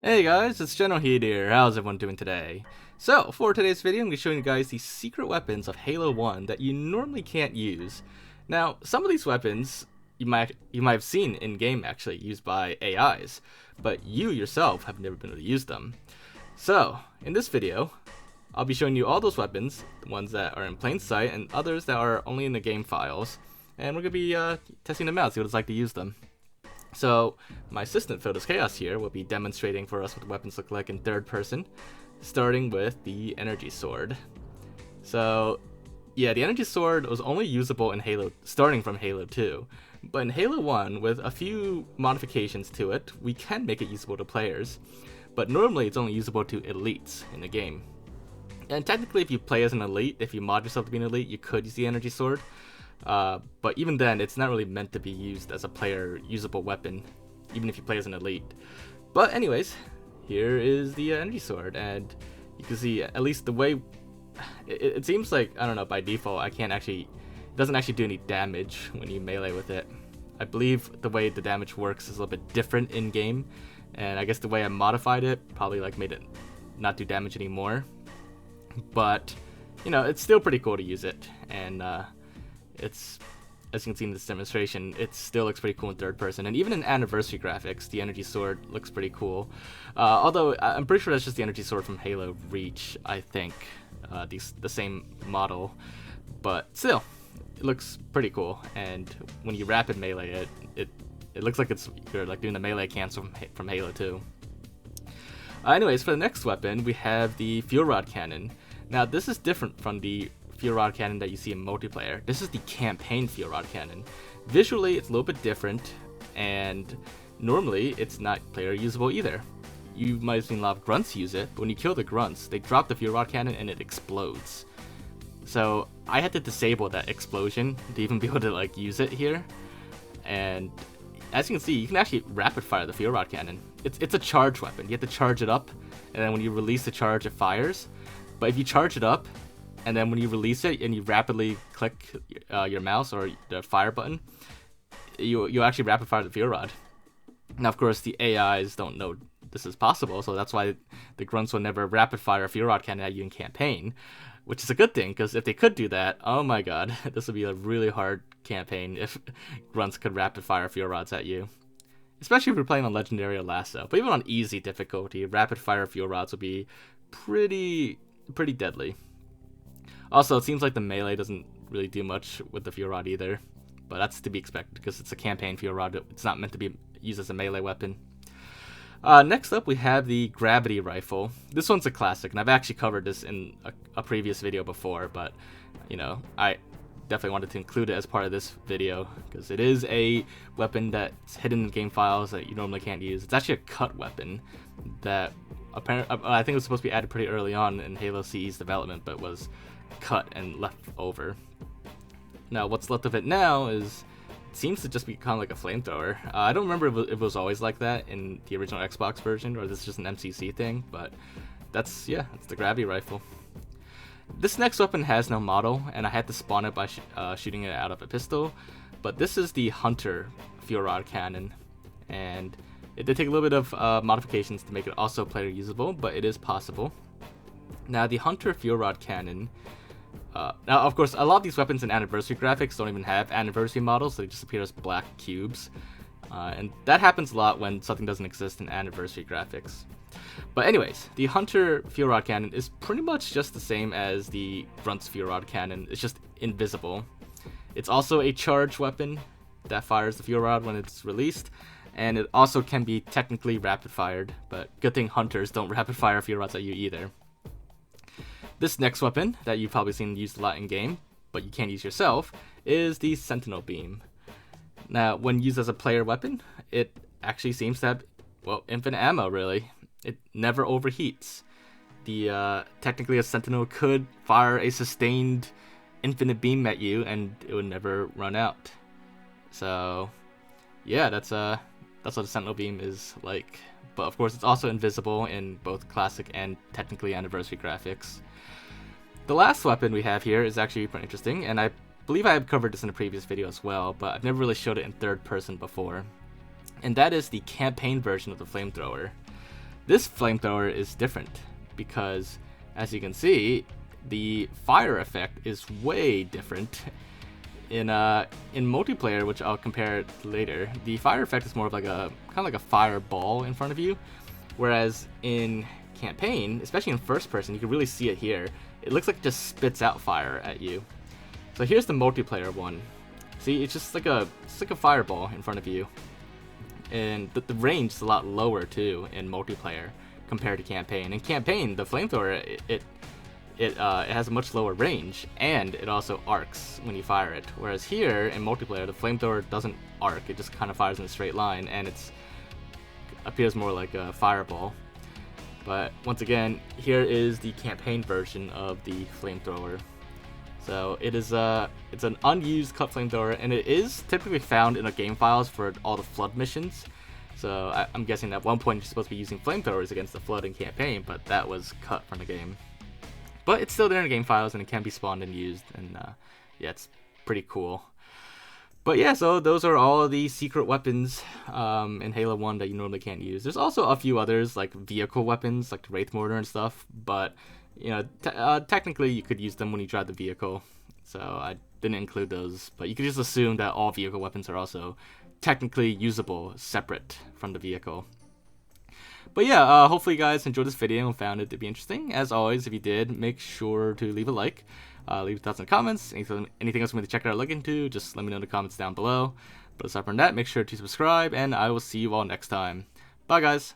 Hey guys, it's Generalkidd here. How's everyone doing today? So, for today's video, I'm going to be showing you guys the secret weapons of Halo 1 that you normally can't use. Now, some of these weapons you might have seen in game actually used by AIs, but you yourself have never been able to use them. So, in this video, I'll be showing you all those weapons, the ones that are in plain sight and others that are only in the game files, and we're going to be testing them out, see what it's like to use them. So, my assistant Photos Chaos here will be demonstrating for us what the weapons look like in third person, starting with the Energy Sword. So, yeah, the Energy Sword was only usable in Halo, starting from Halo 2, but in Halo 1, with a few modifications to it, we can make it usable to players, but normally it's only usable to elites in the game. And technically, if you play as an elite, if you mod yourself to be an elite, you could use the Energy Sword. But even then, it's not really meant to be used as a player usable weapon, even if you play as an elite. But anyways, here is the Energy Sword, and you can see at least the way it seems like, I don't know, by default it doesn't actually do any damage when you melee with it. I believe the way the damage works is a little bit different in game, and I guess the way I modified it probably like made it not do damage anymore. But you know, it's still pretty cool to use it, and it's, as you can see in this demonstration, it still looks pretty cool in third person, and even in anniversary graphics, the Energy Sword looks pretty cool. Although I'm pretty sure that's just the Energy Sword from Halo Reach, I think, the same model, but still, it looks pretty cool. And when you rapid melee it looks like you're like doing the melee cancel from Halo 2. Anyways, for the next weapon, we have the Fuel Rod Cannon. Now, this is different from the Fuel Rod Cannon that you see in multiplayer. This is the campaign Fuel Rod Cannon. Visually, it's a little bit different, and normally, it's not player usable either. You might have seen a lot of grunts use it, but when you kill the grunts, they drop the Fuel Rod Cannon and it explodes. So, I had to disable that explosion to even be able to like use it here. And as you can see, you can actually rapid fire the Fuel Rod Cannon. It's a charge weapon. You have to charge it up, and then when you release the charge, it fires. But if you charge it up, and then when you release it and you rapidly click your mouse or the fire button, you actually rapid fire the Fuel Rod. Now, of course, the AIs don't know this is possible, so that's why the grunts will never rapid fire a Fuel Rod Cannon at you in campaign, which is a good thing, because if they could do that, oh my god, this would be a really hard campaign if grunts could rapid fire Fuel Rods at you. Especially if you're playing on Legendary or Lasso. But even on easy difficulty, rapid fire Fuel Rods would be pretty deadly. Also, it seems like the melee doesn't really do much with the Fuel Rod either, but that's to be expected because it's a campaign Fuel Rod. It's not meant to be used as a melee weapon. Next up, we have the Gravity Rifle. This one's a classic, and I've actually covered this in a previous video before, but you know, I definitely wanted to include it as part of this video because it is a weapon that's hidden in game files that you normally can't use. It's actually a cut weapon that apparently I think it was supposed to be added pretty early on in Halo CE's development, but was cut and left over. Now, what's left of it now is it seems to just be kind of like a flamethrower. I don't remember if it was always like that in the original Xbox version, or this is just an MCC thing, but that's the Gravity Rifle. This next weapon has no model, and I had to spawn it by shooting it out of a pistol, but this is the Hunter Fuel Rod Cannon, and it did take a little bit of modifications to make it also player usable, but it is possible. Now, the Hunter Fuel Rod Cannon, now of course a lot of these weapons in anniversary graphics don't even have anniversary models, so they just appear as black cubes, and that happens a lot when something doesn't exist in anniversary graphics. But anyways, the Hunter Fuel Rod Cannon is pretty much just the same as the Grunt's Fuel Rod Cannon. It's just invisible. It's also a charge weapon that fires the Fuel Rod when it's released, and it also can be technically rapid fired, but good thing Hunters don't rapid fire Fuel Rods at you either. This next weapon that you've probably seen used a lot in game, but you can't use yourself, is the Sentinel Beam. Now, when used as a player weapon, it actually seems to have, well, infinite ammo really. It never overheats. Technically a Sentinel could fire a sustained infinite beam at you and it would never run out. So yeah, that's what a Sentinel Beam is like. But of course it's also invisible in both classic and technically anniversary graphics. The last weapon we have here is actually pretty interesting, and I believe I have covered this in a previous video as well, but I've never really showed it in third person before. And that is the campaign version of the Flamethrower. This flamethrower is different because, as you can see, the fire effect is way different. In multiplayer, which I'll compare later, the fire effect is more of like a kind of like a fireball in front of you, whereas in campaign, especially in first person, you can really see it here. It looks like it just spits out fire at you. So here's the multiplayer one. See, it's just like a fireball in front of you, and the range is a lot lower too in multiplayer compared to campaign. In campaign, the flamethrower it has a much lower range, and it also arcs when you fire it. Whereas here in multiplayer, the flamethrower doesn't arc; it just kind of fires in a straight line, and it appears more like a fireball. But once again, here is the campaign version of the flamethrower. So it's an unused cut flamethrower, and it is typically found in the game files for all the flood missions. So I'm guessing at one point you're supposed to be using flamethrowers against the flood in campaign, but that was cut from the game. But it's still there in the game files, and it can be spawned and used, and yeah, it's pretty cool. But yeah, so those are all the secret weapons in Halo 1 that you normally can't use. There's also a few others, like vehicle weapons, like the Wraith Mortar and stuff, but you know, technically you could use them when you drive the vehicle, so I didn't include those. But you could just assume that all vehicle weapons are also technically usable separate from the vehicle. But yeah, hopefully you guys enjoyed this video and found it to be interesting. As always, if you did, make sure to leave a like, leave your thoughts in the comments. Anything else you want me to check out or look into, just let me know in the comments down below. But aside from that, make sure to subscribe, and I will see you all next time. Bye, guys.